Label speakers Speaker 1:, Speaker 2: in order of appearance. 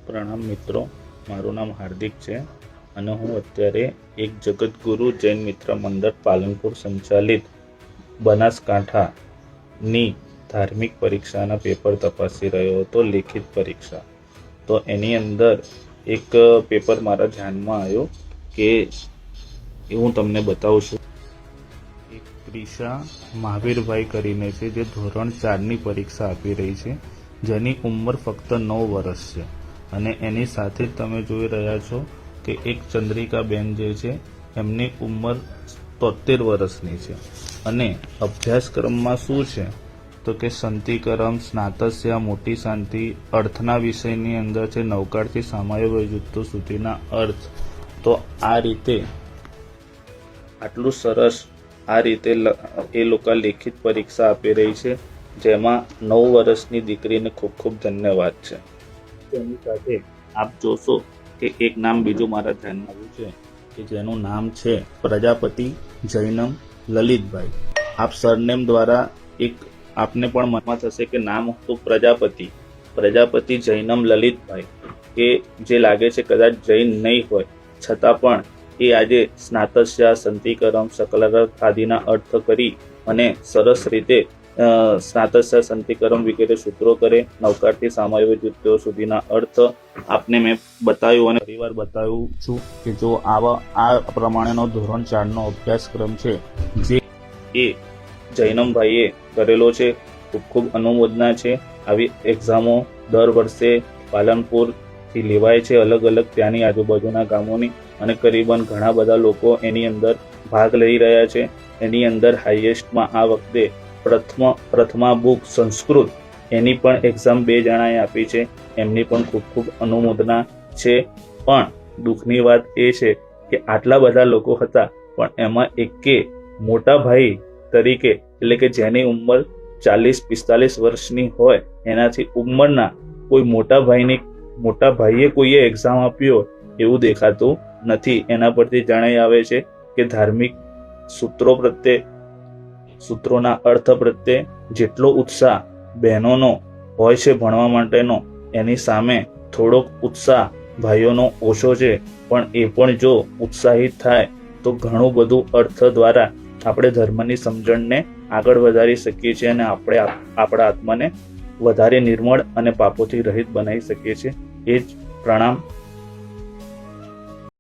Speaker 1: પ્રણામ મિત્રો, મારું નામ હાર્દિક છે અને હું અત્યારે એક જગતગુરુ જૈન મિત્ર મંડળ પાલનપુર સંચાલિત બનાસકાંઠાની ધાર્મિક પરીક્ષાના પેપર તપાસી રહ્યો હતો, લેખિત પરીક્ષા. તો એની અંદર એક પેપર મારા ધ્યાનમાં આવ્યો કે હું તમને બતાવું છું. એક પ્રિશા મહાવીરભાઈ કરીને છે, જે ધોરણ 4ની પરીક્ષા આપી રહી છે, જેની ઉંમર ફક્ત 9 વર્ષ છે. અને એની સાથે જ તમે જોઈ રહ્યા છો કે એક ચંદ્રિકાબેન જે છે એમની ઉંમર 73 વર્ષની છે. અને અભ્યાસક્રમમાં શું છે તો કે સંતિકરમ, સ્નાતસ્યા, મોટી શાંતિ, અર્થના વિષયની અંદર છે નવકાળથી સામાયિક યુક્તો સુધીના અર્થ. તો આ રીતે આટલું સરસ આ રીતે એ લોકો લેખિત પરીક્ષા આપી રહી છે, જેમાં 9 વર્ષની દીકરીને ખૂબ ખૂબ ધન્યવાદ છે. તેની સાથે આપ જોશો કે એક નામ બીજું મારા ધ્યાનમાં આવ્યું છે કે જેનું નામ છે પ્રજાપતિ જૈનમ લલિતભાઈ. આપ સરનેમ દ્વારા એક આપને પણ મનમાં થશે કે નામ તો પ્રજાપતિ જૈનમ લલિતભાઈ, કે જે લાગે છે કદાચ જૈન નહીં હોય છતાં પણ એ આજે સ્નાતસ્યા, સંતિકરમ, સકલાર્થ આદિના અર્થ કરી અને સરસ રીતે સ્નાતસ્ય, સંતિકરમ વગેરે સૂત્રો કરે, નવકાળથી સામાયિક યુક્તો સુધીના અર્થ આપને મેં બતાવ્યું અને ફરીવાર બતાવ્યું છું કે જો આ પ્રમાણેનો ધોરણ 4નો અભ્યાસક્રમ છે જે એ જૈનમભાઈએ કરેલો છે. ખૂબ ખૂબ અનુમોદના છે. આવી એક્ઝામો દર વર્ષે પાલનપુરથી લેવાય છે, અલગ અલગ ત્યાંની આજુબાજુના ગામોની, અને કરીબન ઘણા બધા લોકો એની અંદર ભાગ લઈ રહ્યા છે. એની અંદર હાઈએસ્ટમાં આ વખતે પ્રથમા બુક સંસ્કૃત, એની પણ એક્ઝામ 2 જણાએ આપી છે, એમની પણ ખૂબ ખૂબ અનુમોદના છે. પણ દુઃખની વાત એ છે કે આટલા બધા લોકો હતા પણ એમાં એકે મોટા ભાઈ તરીકે, એટલે કે જેની ઉંમર 40-45 વર્ષની હોય એનાથી ઉંમરના કોઈ મોટા ભાઈએ કોઈએ એક્ઝામ આપ્યો એવું દેખાતું નથી. એના પરથી જણાઈ આવે છે કે ધાર્મિક સૂત્રોના અર્થ પ્રત્યે જેટલો ઉત્સાહ બહેનોનો હોય છે ભણવા માટેનો, એની સામે થોડોક ઉત્સાહ ભાઈઓનો ઓછો છે. પણ એ પણ જો ઉત્સાહિત થાય તો ઘણું બધું અર્થ દ્વારા આપણે ધર્મની સમજણને આગળ વધારી શકીએ છીએ અને આપણે આપણા આત્માને વધારે નિર્મળ અને પાપોથી રહિત બનાવી શકીએ છીએ. એ જ પ્રણામ.